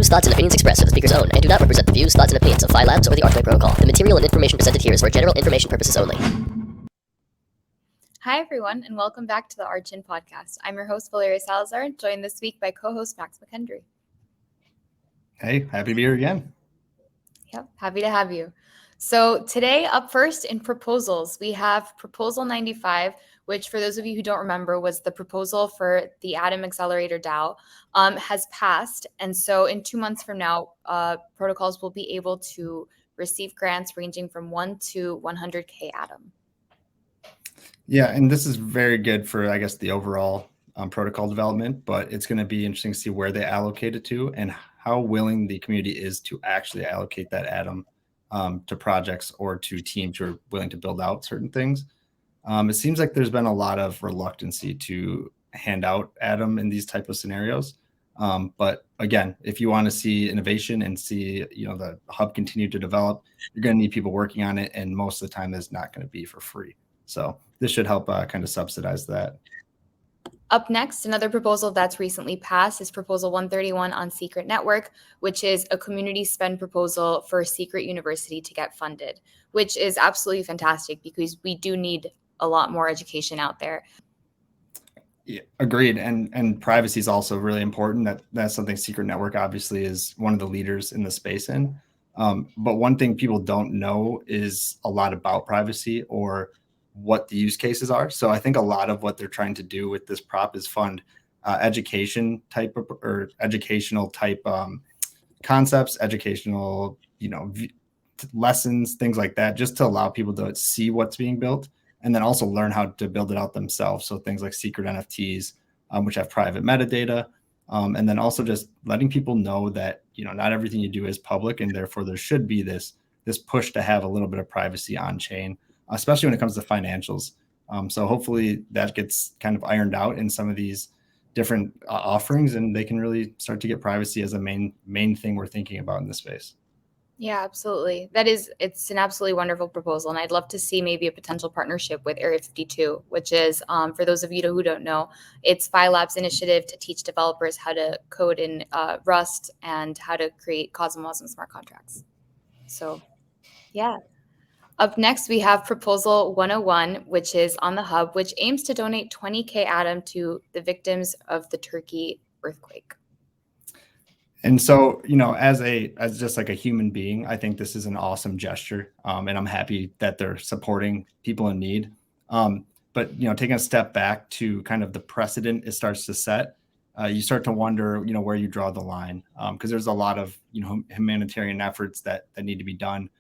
views, thoughts, and opinions expressed are the speaker's own and do not represent the views, thoughts, and opinions of Phi Labs or the Archway Protocol. The material and information presented here is for general information purposes only. Hi, everyone, and welcome back to the Archway podcast. I'm your host, Valeria Salazar, joined this week by co-host Max McKendry. Hey, happy to be here again. Yep, happy to have you. So today, up first in proposals, we have Proposal 95, which for those of you who don't remember was the proposal for the Atom Accelerator DAO, has passed. And so in 2 months from now, protocols will be able to receive grants ranging from 1 to 100K Atom. Yeah, and this is very good for, I guess, the overall protocol development, but it's going to be interesting to see where they allocate it to and how willing the community is to actually allocate that Atom to projects or to teams who are willing to build out certain things. It seems like there's been a lot of reluctancy to hand out Atom in these type of scenarios. But again, if you want to see innovation and see, the hub continue to develop, you're going to need people working on it. And most of the time it's not going to be for free. So this should help kind of subsidize that. Up next, another proposal that's recently passed is Proposal 131 on Secret Network, which is a community spend proposal for a secret university to get funded, which is absolutely fantastic because we do need a lot more education out there. Yeah, agreed. And privacy is also really important. That's something Secret Network obviously is one of the leaders in the space in. But one thing people don't know is a lot about privacy or what the use cases are. So I think a lot of what they're trying to do with this prop is fund educational type concepts, educational, lessons, things like that, just to allow people to see what's being built and then also learn how to build it out themselves. So things like secret NFTs, which have private metadata, and then also just letting people know that, not everything you do is public, and therefore there should be this push to have a little bit of privacy on chain, especially when it comes to financials. So hopefully that gets kind of ironed out in some of these different offerings, and they can really start to get privacy as a main thing we're thinking about in this space. Yeah, absolutely. It's an absolutely wonderful proposal. And I'd love to see maybe a potential partnership with Area 52, which is, for those of you who don't know, it's Phi Labs' initiative to teach developers how to code in Rust and how to create Cosmos and smart contracts. So, yeah. Up next, we have Proposal 101, which is on the hub, which aims to donate 20K Atom to the victims of the Turkey earthquake. And so, as just like a human being, I think this is an awesome gesture, and I'm happy that they're supporting people in need. But taking a step back to kind of the precedent it starts to set, you start to wonder, where you draw the line, because there's a lot of humanitarian efforts that need to be done.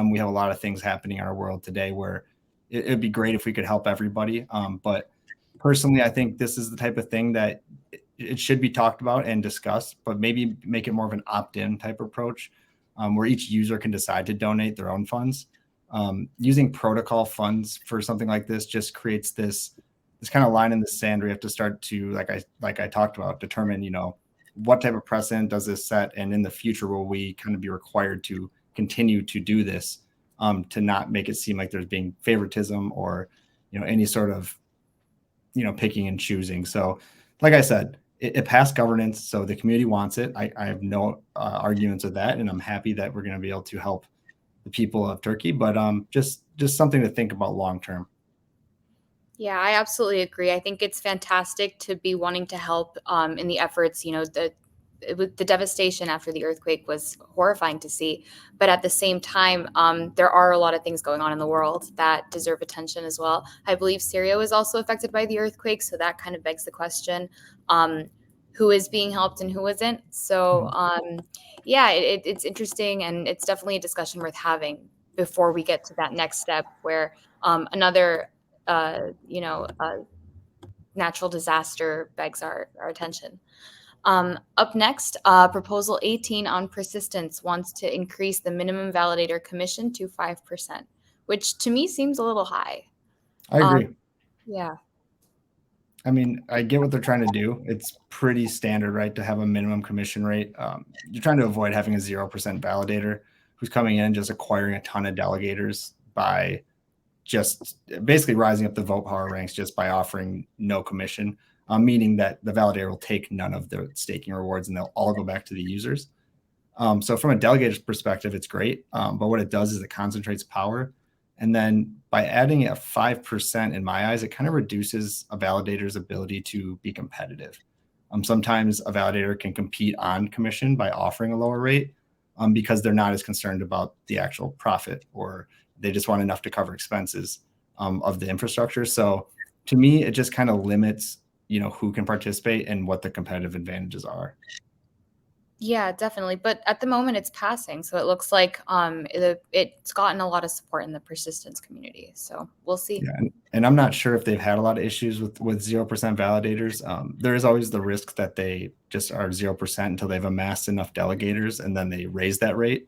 We have a lot of things happening in our world today where it'd be great if we could help everybody. But personally, I think this is the type of thing that it should be talked about and discussed, but maybe make it more of an opt-in type approach, where each user can decide to donate their own funds. Using protocol funds for something like this just creates this kind of line in the sand where you have to start to, like I talked about, determine, what type of precedent does this set, and in the future will we kind of be required to continue to do this, to not make it seem like there's being favoritism or any sort of picking and choosing. So like I said, it passed governance, so the community wants it. I have no arguments with that, and I'm happy that we're going to be able to help the people of Turkey, but just something to think about long term. Yeah, I absolutely agree. I think it's fantastic to be wanting to help in the efforts. The devastation after the earthquake was horrifying to see. But at the same time, there are a lot of things going on in the world that deserve attention as well. I believe Syria was also affected by the earthquake. So that kind of begs the question, who is being helped and who isn't. So, it's interesting. And it's definitely a discussion worth having before we get to that next step where another, natural disaster begs our attention. Up next, Proposal 18 on persistence wants to increase the minimum validator commission to 5%, which to me seems a little high. I agree. Yeah. I mean, I get what they're trying to do. It's pretty standard, right, to have a minimum commission rate. You're trying to avoid having a 0% validator who's coming in and just acquiring a ton of delegators by just basically rising up the vote power ranks just by offering no commission, meaning that the validator will take none of the staking rewards and they'll all go back to the users. So from a delegator's perspective, it's great. But what it does is it concentrates power. And then by adding a 5%, in my eyes, it kind of reduces a validator's ability to be competitive. Sometimes a validator can compete on commission by offering a lower rate because they're not as concerned about the actual profit, or they just want enough to cover expenses of the infrastructure. So to me, it just kind of limits, who can participate and what the competitive advantages are. Yeah, definitely. But at the moment, it's passing, so it looks like it's gotten a lot of support in the persistence community. So we'll see. Yeah, and I'm not sure if they've had a lot of issues with 0% validators. There is always the risk that they just are 0% until they've amassed enough delegators, and then they raise that rate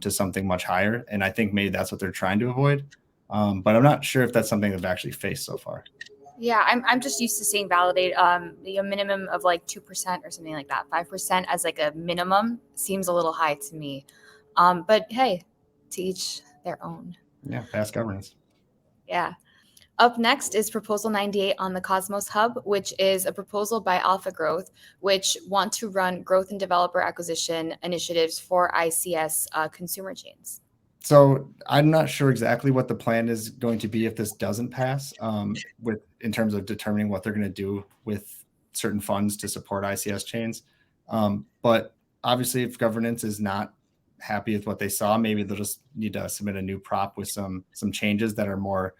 to something much higher. And I think maybe that's what they're trying to avoid. But I'm not sure if that's something they've actually faced so far. Yeah, I'm just used to seeing validate a minimum of like 2% or something like that. 5% as like a minimum seems a little high to me. But hey, to each their own. Yeah, past governance. Yeah. Up next is Proposal 98 on the Cosmos Hub, which is a proposal by Alpha Growth, which want to run growth and developer acquisition initiatives for ICS consumer chains. So I'm not sure exactly what the plan is going to be if this doesn't pass, in terms of determining what they're going to do with certain funds to support ICS chains. But obviously, if governance is not happy with what they saw, maybe they'll just need to submit a new prop with some changes that are more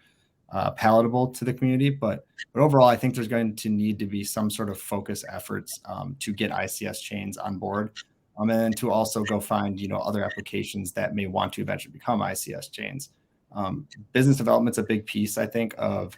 palatable to the community. But overall, I think there's going to need to be some sort of focus efforts to get ICS chains on board. And then to also go find, other applications that may want to eventually become ICS chains. Business development's a big piece, I think, of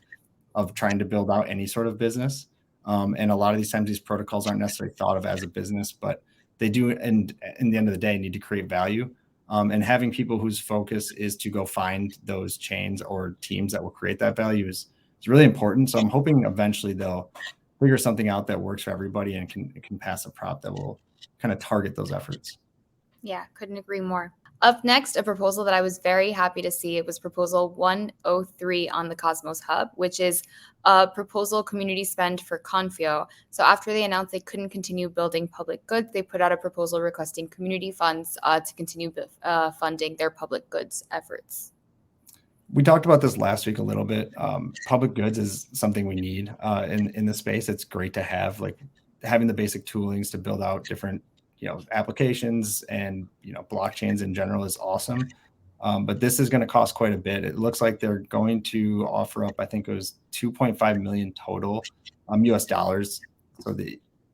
trying to build out any sort of business. And a lot of these times, these protocols aren't necessarily thought of as a business, but they do, and in the end of the day, need to create value. And having people whose focus is to go find those chains or teams that will create that value is really important. So I'm hoping eventually they'll figure something out that works for everybody and can pass a prop that will kind of target those efforts. Yeah, couldn't agree more. Up next, a proposal that I was very happy to see. It was Proposal 103 on the Cosmos Hub, which is a proposal community spend for Confio. So after they announced they couldn't continue building public goods, they put out a proposal requesting community funds to continue funding their public goods efforts. We talked about this last week a little bit. Public goods is something we need in the space. It's great to have, like, having the basic toolings to build out different applications and blockchains in general is awesome. But this is going to cost quite a bit. It looks like they're going to offer up, I think it was 2.5 million total US dollars. So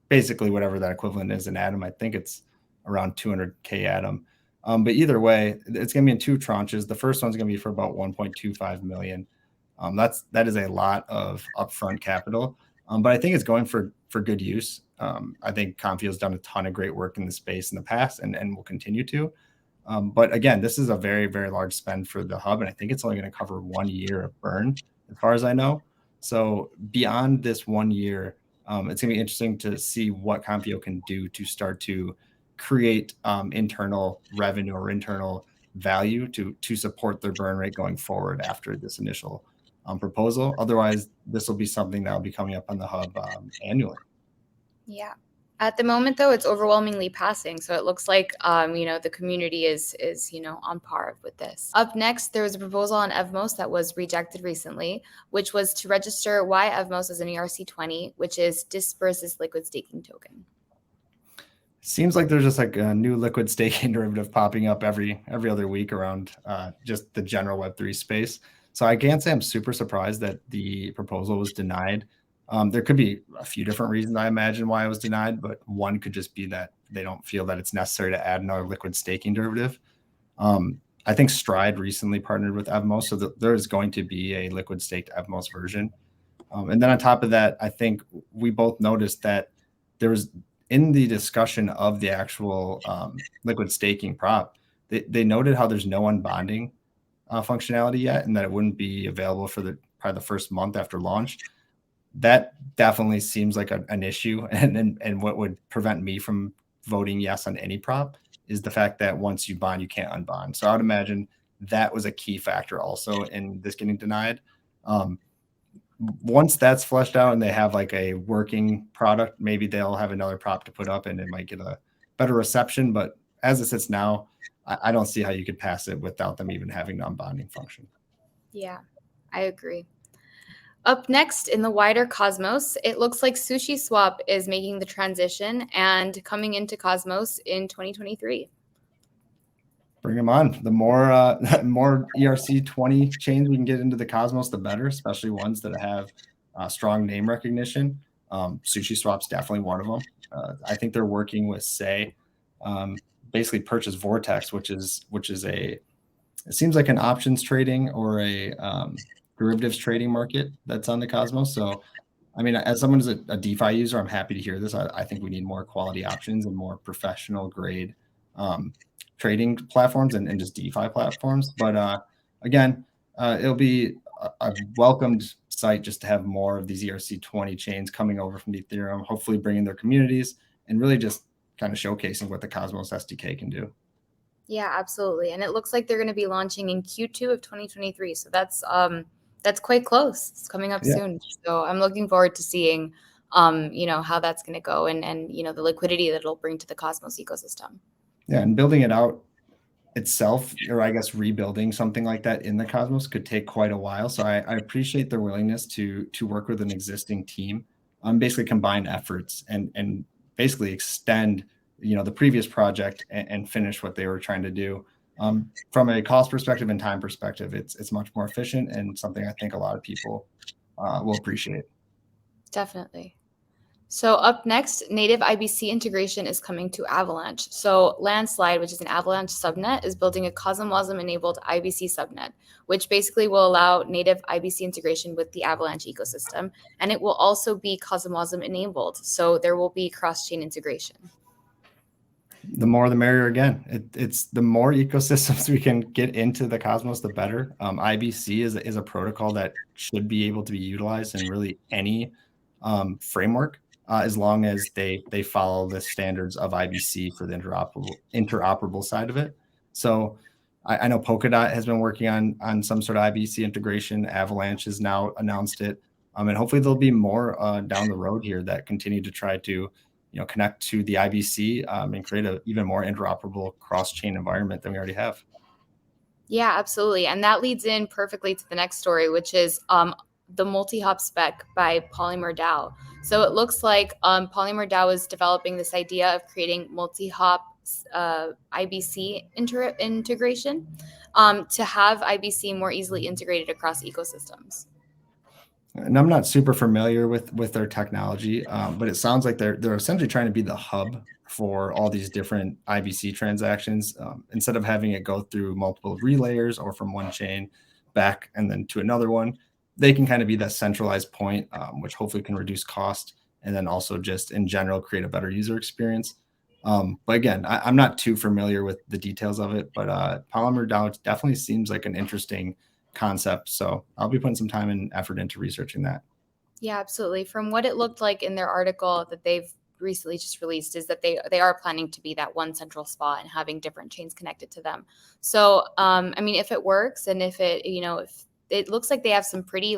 basically whatever that equivalent is in Atom, I think it's around 200K Atom. But either way, it's going to be in two tranches. The first one's going to be for about 1.25 million. That is a lot of upfront capital. But I think it's going for good use. I think Confio has done a ton of great work in the space in the past and will continue to. But again, this is a very, very large spend for the hub, and I think it's only going to cover 1 year of burn, as far as I know. So beyond this 1 year, it's going to be interesting to see what Confio can do to start to create internal revenue or internal value to support their burn rate going forward after this initial proposal. Otherwise, this will be something that will be coming up on the hub annually. Yeah. At the moment, though, it's overwhelmingly passing. So it looks like, the community is on par with this. Up next, there was a proposal on Evmos that was rejected recently, which was to register Y Evmos as an ERC20, which is disperses liquid staking token. Seems like there's just like a new liquid staking derivative popping up every other week around just the general Web3 space. So I can't say I'm super surprised that the proposal was denied. There could be a few different reasons, I imagine, why it was denied, but one could just be that they don't feel that it's necessary to add another liquid staking derivative. I think Stride recently partnered with Evmos, so there is going to be a liquid staked Evmos version. And then on top of that, I think we both noticed that there was, in the discussion of the actual liquid staking prop, they noted how there's no unbonding functionality yet, and that it wouldn't be available for probably the first month after launch. That definitely seems like an issue, and what would prevent me from voting yes on any prop is the fact that once you bond, you can't unbond. So I would imagine that was a key factor also in this getting denied. Once that's fleshed out and they have like a working product, maybe they'll have another prop to put up and it might get a better reception. But as it sits now, I don't see how you could pass it without them even having the unbonding function. Yeah, I agree. Up next in the wider cosmos, it looks like SushiSwap is making the transition and coming into Cosmos in 2023. Bring them on. The more more ERC20 chains we can get into the Cosmos, the better, especially ones that have strong name recognition. SushiSwap's definitely one of them. I think they're working with Say, basically purchase Vortex, which is it seems like an options trading or a derivatives trading market that's on the Cosmos. So, I mean, as someone who's a DeFi user, I'm happy to hear this. I think we need more quality options and more professional grade trading platforms and just DeFi platforms. But again, it'll be a welcomed site just to have more of these ERC20 chains coming over from Ethereum, hopefully bringing their communities and really just kind of showcasing what the Cosmos SDK can do. Yeah, absolutely. And it looks like they're going to be launching in Q2 of 2023. So that's quite close. It's coming up soon. So I'm looking forward to seeing how that's going to go and the liquidity that it'll bring to the Cosmos ecosystem. Yeah, and building it out itself, or I guess rebuilding something like that in the Cosmos could take quite a while. So I appreciate their willingness to work with an existing team, basically combine efforts and basically extend the previous project and finish what they were trying to do. From a cost perspective and time perspective, it's much more efficient and something I think a lot of people will appreciate. Definitely. So up next, native IBC integration is coming to Avalanche. So Landslide, which is an Avalanche subnet, is building a CosmWasm-enabled IBC subnet, which basically will allow native IBC integration with the Avalanche ecosystem. And it will also be CosmWasm-enabled, so there will be cross-chain integration. The more the merrier again. It's the more ecosystems we can get into the Cosmos, the better. IBC is a protocol that should be able to be utilized in really any framework. As long as they follow the standards of IBC for the interoperable side of it. So I know Polkadot has been working on some sort of IBC integration. Avalanche has now announced it. And hopefully there'll be more down the road here that continue to try to connect to the IBC and create an even more interoperable cross-chain environment than we already have. Yeah, absolutely. And that leads in perfectly to the next story, which is the multi-hop spec by Polymer DAO. So it looks like Polymer DAO is developing this idea of creating multi-hop IBC integration to have IBC more easily integrated across ecosystems. And I'm not super familiar with their technology, but it sounds like they're essentially trying to be the hub for all these different IBC transactions. Instead of having it go through multiple relayers or from one chain back and then to another one, they can kind of be that centralized point, which hopefully can reduce cost and then also just in general create a better user experience. But again, I'm not too familiar with the details of it, but Polymer DAO definitely seems like an interesting concept. So I'll be putting some time and effort into researching that. Yeah, absolutely. From what it looked like in their article that they've recently just released is that they are planning to be that one central spot and having different chains connected to them. So, I mean, if it works and if it, if it looks like they have some pretty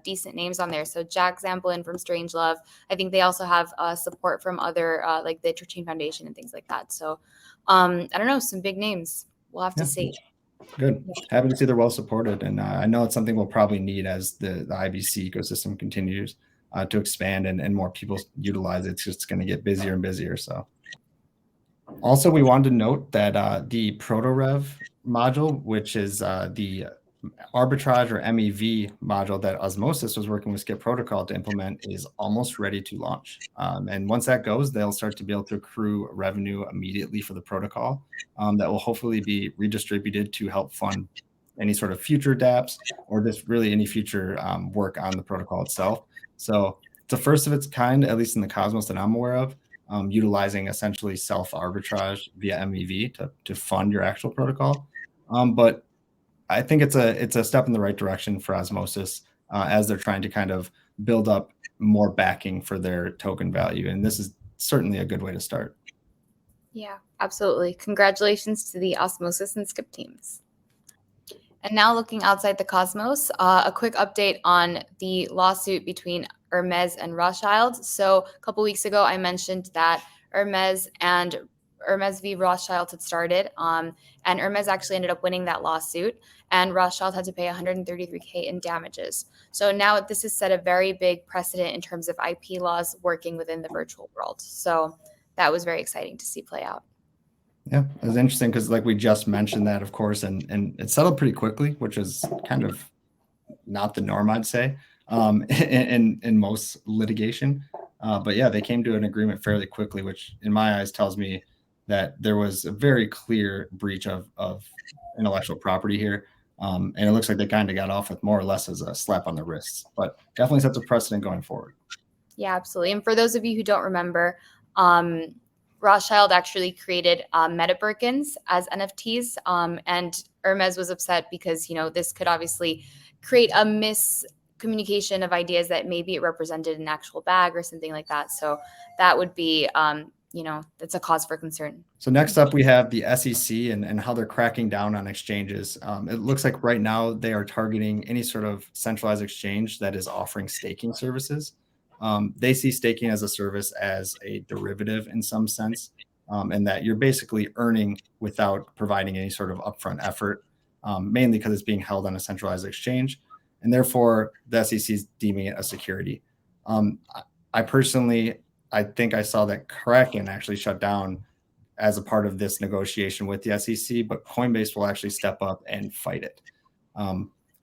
decent names on there. So Jack Zamplin from Strangelove. I think they also have support from other like the Interchain Foundation and things like that. So I don't know, some big names. We'll have to see. Good. Happy to see they're well supported. And I know it's something we'll probably need as the IBC ecosystem continues to expand and more people utilize it. It's just going to get busier and busier. So also we wanted to note that the ProtoRev module, which is the arbitrage or MEV module that Osmosis was working with Skip Protocol to implement, is almost ready to launch. And once that goes, they'll start to be able to accrue revenue immediately for the protocol that will hopefully be redistributed to help fund any sort of future dApps or just really any future work on the protocol itself. So it's the first of its kind, at least in the Cosmos that I'm aware of, utilizing essentially self-arbitrage via MEV to fund your actual protocol. But I think it's a step in the right direction for Osmosis as they're trying to kind of build up more backing for their token value. And this is certainly a good way to start. Yeah, absolutely. Congratulations to the Osmosis and Skip teams. And now looking outside the Cosmos, a quick update on the lawsuit between Hermes and Rothschild. So a couple weeks ago, I mentioned that Hermes and Hermes v. Rothschild had started, and Hermes actually ended up winning that lawsuit, and Rothschild had to pay $133K in damages. So now this has set a very big precedent in terms of IP laws working within the virtual world. So that was very exciting to see play out. Yeah, it was interesting because like we just mentioned that, of course, and it settled pretty quickly, which is kind of not the norm, I'd say, in most litigation. But yeah, they came to an agreement fairly quickly, which in my eyes tells me that there was a very clear breach of intellectual property here. And it looks like they kind of got off with more or less as a slap on the wrists, but definitely sets a precedent going forward. Yeah, absolutely. And for those of you who don't remember, Rothschild actually created Meta Birkins as NFTs, and Hermes was upset because, this could obviously create a miscommunication of ideas that maybe it represented an actual bag or something like that. So that would be, that's a cause for concern. So next up, we have the SEC and how they're cracking down on exchanges. It looks like right now they are targeting any sort of centralized exchange that is offering staking services. They see staking as a service as a derivative in some sense, and that you're basically earning without providing any sort of upfront effort, mainly because it's being held on a centralized exchange. And therefore, the SEC is deeming it a security. I personally, I think I saw that Kraken actually shut down as a part of this negotiation with the SEC, but Coinbase will actually step up and fight it.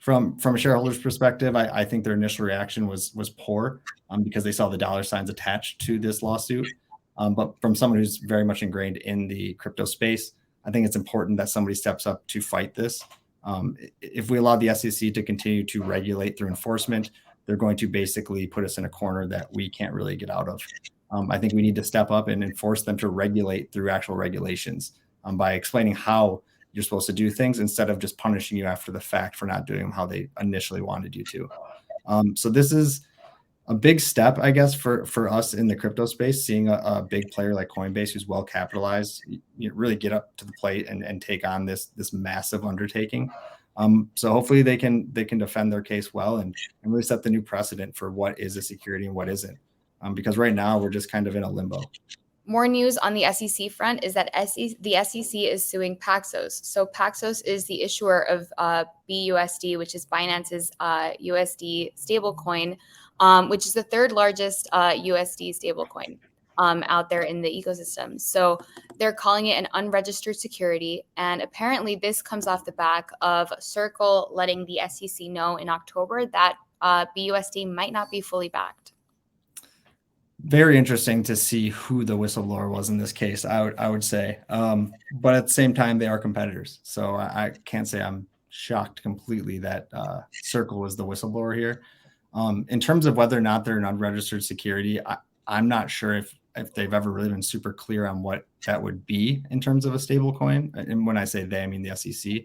From a shareholder's perspective, I think their initial reaction was poor because they saw the dollar signs attached to this lawsuit. But from someone who's very much ingrained in the crypto space, I think it's important that somebody steps up to fight this. If we allow the SEC to continue to regulate through enforcement, they're going to basically put us in a corner that we can't really get out of. I think we need to step up and enforce them to regulate through actual regulations by explaining how you're supposed to do things instead of just punishing you after the fact for not doing them how they initially wanted you to. So this is a big step, I guess, for us in the crypto space, seeing a big player like Coinbase who's well capitalized, really get up to the plate and take on this massive undertaking. So hopefully they can defend their case well and really set the new precedent for what is a security and what isn't. Because right now we're just kind of in a limbo. More news on the SEC front is that the SEC is suing Paxos. So Paxos is the issuer of BUSD, which is Binance's USD stablecoin, which is the third largest USD stablecoin out there in the ecosystem. So they're calling it an unregistered security. And apparently this comes off the back of Circle letting the SEC know in October that BUSD might not be fully backed. Very interesting to see who the whistleblower was in this case, I would say. But at the same time, they are competitors. So I can't say I'm shocked completely that Circle was the whistleblower here. In terms of whether or not they're an unregistered security, I'm not sure if they've ever really been super clear on what that would be in terms of a stable coin. And when I say they, I mean the SEC.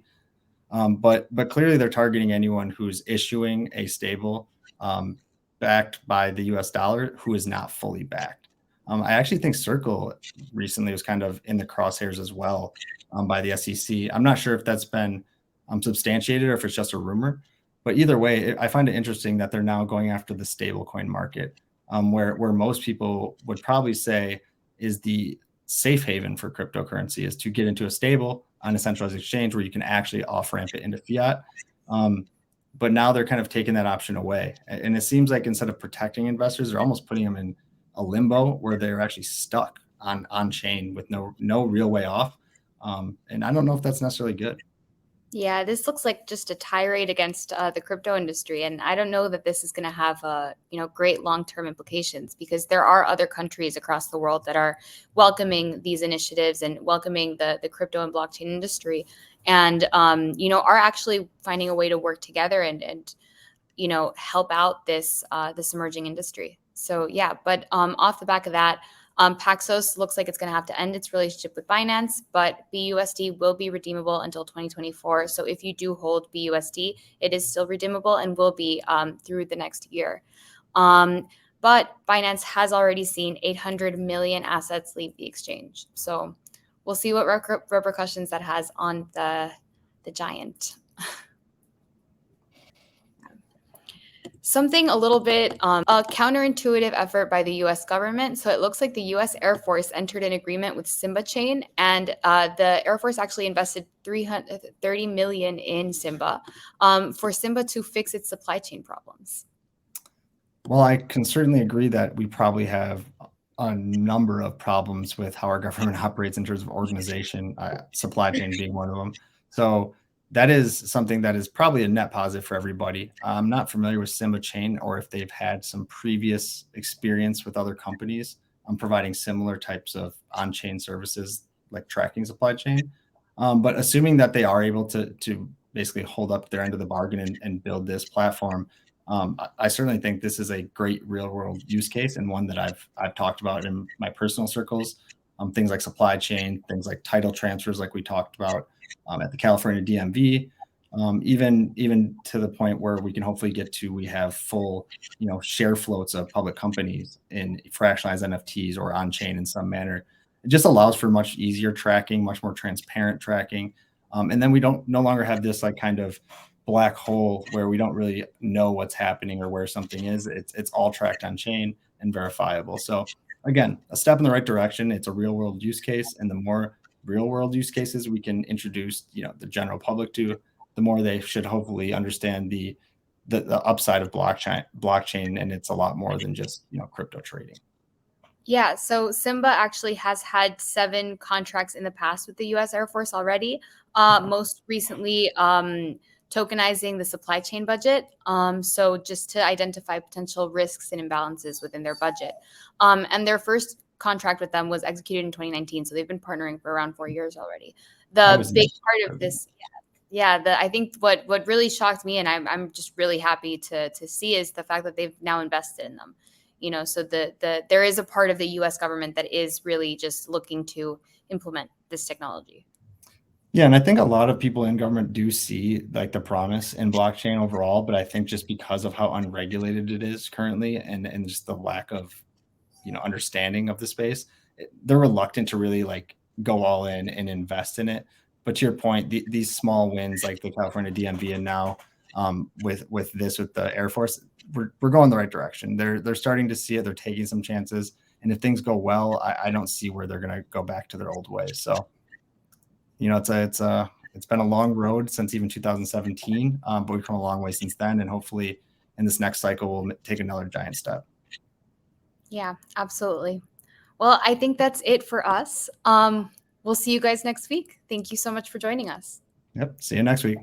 But clearly they're targeting anyone who's issuing a stable backed by the US dollar who is not fully backed. I actually think Circle recently was kind of in the crosshairs as well by the SEC. I'm not sure if that's been substantiated or if it's just a rumor, but either way, I find it interesting that they're now going after the stablecoin market, where most people would probably say is the safe haven for cryptocurrency is to get into a stable on a centralized exchange where you can actually off-ramp it into fiat. But now they're kind of taking that option away. And it seems like instead of protecting investors, they're almost putting them in a limbo where they're actually stuck on chain with no real way off. And I don't know if that's necessarily good. Yeah, this looks like just a tirade against the crypto industry, and I don't know that this is going to have great long-term implications because there are other countries across the world that are welcoming these initiatives and welcoming the crypto and blockchain industry, and are actually finding a way to work together and help out this emerging industry. So yeah, but off the back of that. Paxos looks like it's going to have to end its relationship with Binance, but BUSD will be redeemable until 2024. So if you do hold BUSD, it is still redeemable and will be through the next year. But Binance has already seen 800 million assets leave the exchange. So we'll see what repercussions that has on the giant. Something a little bit a counterintuitive effort by the U.S. government. So it looks like the U.S. Air Force entered an agreement with Simba Chain, and the Air Force actually invested $330 million in Simba for Simba to fix its supply chain problems. Well, I can certainly agree that we probably have a number of problems with how our government operates in terms of organization, supply chain being one of them. So that is something that is probably a net positive for everybody. I'm not familiar with Simba Chain or if they've had some previous experience with other companies providing similar types of on-chain services like tracking supply chain. But assuming that they are able to basically hold up their end of the bargain and build this platform, I certainly think this is a great real world use case and one that I've talked about in my personal circles. Things like supply chain, things like title transfers, like we talked about at the California DMV, even to the point where we can hopefully get to we have full, share floats of public companies in fractionalized NFTs or on chain in some manner. It just allows for much easier tracking, much more transparent tracking, and then we don't no longer have this like kind of black hole where we don't really know what's happening or where something is. It's all tracked on chain and verifiable. So again, a step in the right direction. It's a real world use case, and the more real world use cases we can introduce, the general public to, the more they should hopefully understand the upside of blockchain, and it's a lot more than just crypto trading. Yeah, so Simba actually has had 7 contracts in the past with the U.S. Air Force already. Most recently, tokenizing the supply chain budget. So just to identify potential risks and imbalances within their budget. And their first contract with them was executed in 2019. So they've been partnering for around 4 years already. The big part of this, I think what really shocked me, and I'm just really happy to see, is the fact that they've now invested in them. So there is a part of the U.S. government that is really just looking to implement this technology. Yeah, and I think a lot of people in government do see like the promise in blockchain overall, but I think just because of how unregulated it is currently and just the lack of understanding of the space, they're reluctant to really like go all in and invest in it. But to your point, these small wins like the California DMV and now with the Air Force, we're going the right direction. They're starting to see it. They're taking some chances, and if things go well, I don't see where they're going to go back to their old ways. So it's been a long road since even 2017, but we've come a long way since then, and hopefully in this next cycle we'll take another giant step. Yeah, absolutely. Well, I think that's it for us. We'll see you guys next week. Thank you so much for joining us. Yep. See you next week.